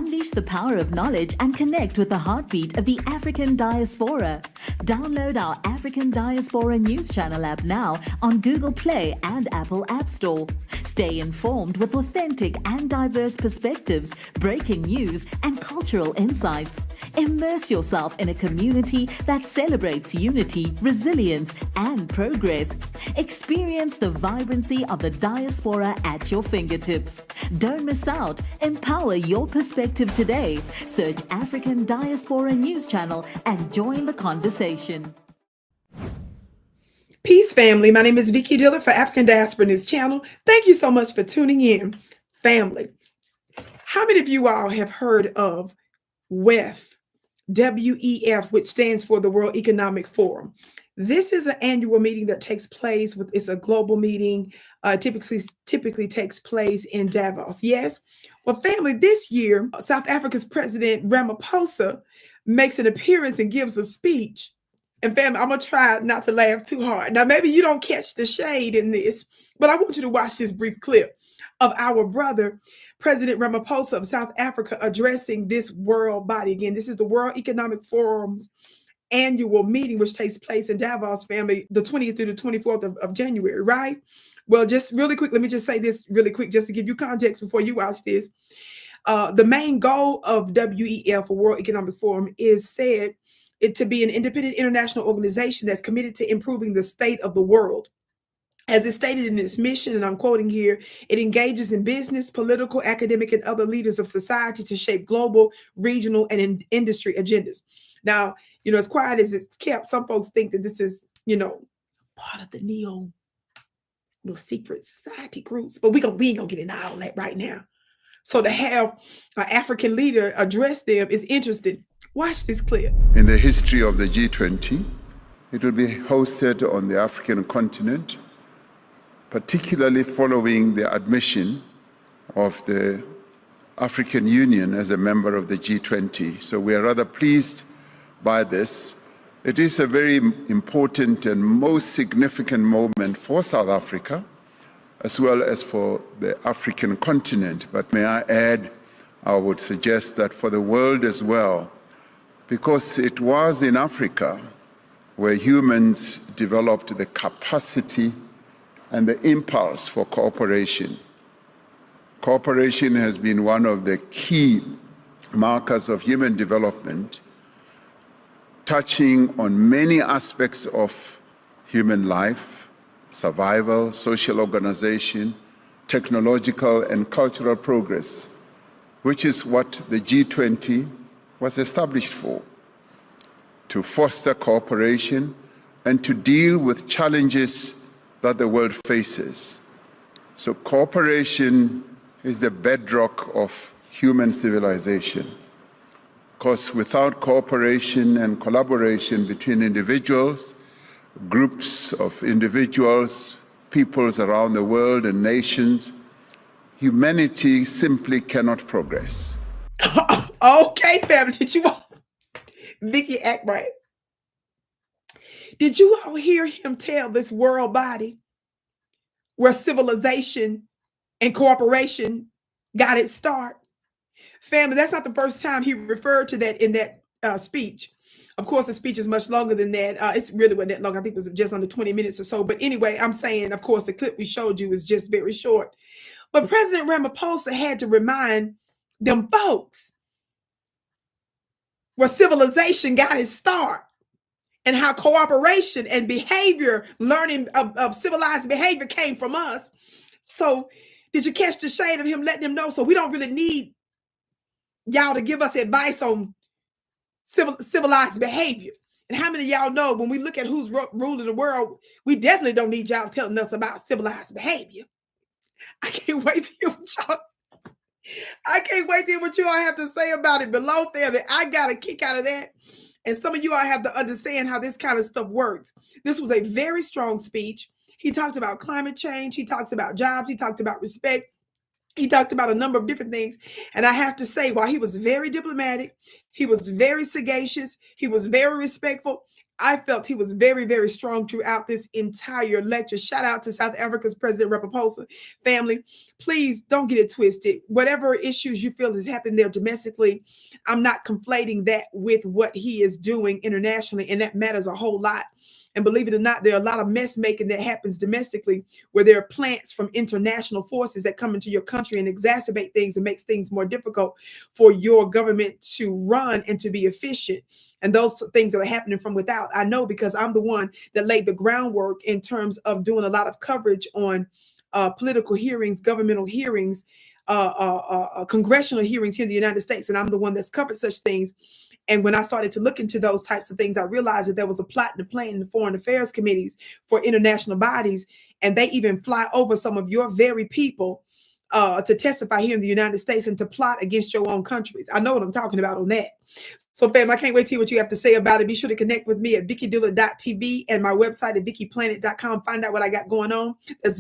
Unleash the power of knowledge and connect with the heartbeat of the African diaspora. Download our African Diaspora News Channel app now on Google Play and Apple App Store. Stay informed with authentic and diverse perspectives, breaking news, and cultural insights. Immerse yourself in a community that celebrates unity, resilience, and progress. Experience the vibrancy of the diaspora at your fingertips. Don't miss out. Empower your perspective today. Search African Diaspora News Channel and join the conversation. Peace, family. My name is Vicki Dillard for African Diaspora News Channel. Thank you so much for tuning in, family. How many of you all have heard of WEF, WEF, which stands for the World Economic Forum? This is an annual meeting that takes place it's a global meeting, typically takes place in Davos. Yes. Well, family, this year, South Africa's President Ramaphosa makes an appearance and gives a speech. And family, I'm going to try not to laugh too hard. Now, maybe you don't catch the shade in this, but I want you to watch this brief clip of our brother, President Ramaphosa of South Africa, addressing this world body. Again, this is the World Economic Forum's annual meeting, which takes place in Davos, family, the 20th through the 24th of January, right? Well, just really quick, let me just say this really quick, just to give you context before you watch this. The main goal of WEF, or World Economic Forum, is said to be an independent international organization that's committed to improving the state of the world. As it's stated in its mission, and I'm quoting here, it engages in business, political, academic, and other leaders of society to shape global, regional, and industry agendas. Now, as quiet as it's kept, some folks think that this is, part of the little secret society groups, but we ain't gonna get into all that right now. So to have an African leader address them is interesting. Watch this clip. In the history of the G20, it will be hosted on the African continent, particularly following the admission of the African Union as a member of the G20. So we are rather pleased by this. It is a very important and most significant moment for South Africa, as well as for the African continent. But may I add, I would suggest that for the world as well, because it was in Africa where humans developed the capacity and the impulse for cooperation. Cooperation has been one of the key markers of human development, touching on many aspects of human life, survival, social organization, technological and cultural progress, which is what the G20 was established for, to foster cooperation and to deal with challenges that the world faces. So cooperation is the bedrock of human civilization, because without cooperation and collaboration between individuals, groups of individuals, peoples around the world and nations, humanity simply cannot progress. Okay, family, did you all, Vicki, act right. Did you all hear him tell this world body where civilization and cooperation got its start? Family, that's not the first time he referred to that in that speech. Of course, the speech is much longer than that. It's really wasn't that long. I think it was just under 20 minutes or so. But anyway, I'm saying, of course, the clip we showed you is just very short. But President Ramaphosa had to remind them folks where civilization got its start and how cooperation and behavior, learning of civilized behavior came from us. So did you catch the shade of him letting them know? So we don't really need y'all to give us advice on civilized behavior. And how many of y'all know when we look at who's ruling the world, we definitely don't need y'all telling us about civilized behavior. I can't wait to hear what you all have to say about it below there. That I got a kick out of that. And some of you all have to understand how this kind of stuff works. This was a very strong speech. He talked about climate change. He talks about jobs. He talked about respect. He talked about a number of different things. And I have to say, while he was very diplomatic, He was very sagacious. He was very respectful. I felt he was very, very strong throughout this entire lecture. Shout out to South Africa's President Ramaphosa family. Please don't get it twisted. Whatever issues you feel is happening there domestically, I'm not conflating that with what he is doing internationally, and that matters a whole lot. And believe it or not, there are a lot of mess making that happens domestically, where there are plants from international forces that come into your country and exacerbate things and makes things more difficult for your government to run and to be efficient. And those things that are happening from without, I know, because I'm the one that laid the groundwork in terms of doing a lot of coverage on political hearings, governmental hearings, congressional hearings here in the United States. And I'm the one that's covered such things. And when I started to look into those types of things, I realized that there was a plot and a plan in the foreign affairs committees for international bodies. And they even fly over some of your very people to testify here in the United States and to plot against your own countries. I know what I'm talking about on that. So, fam, I can't wait to hear what you have to say about it. Be sure to connect with me at VickiDillard.tv and my website at VickiPlanet.com. Find out what I got going on. That's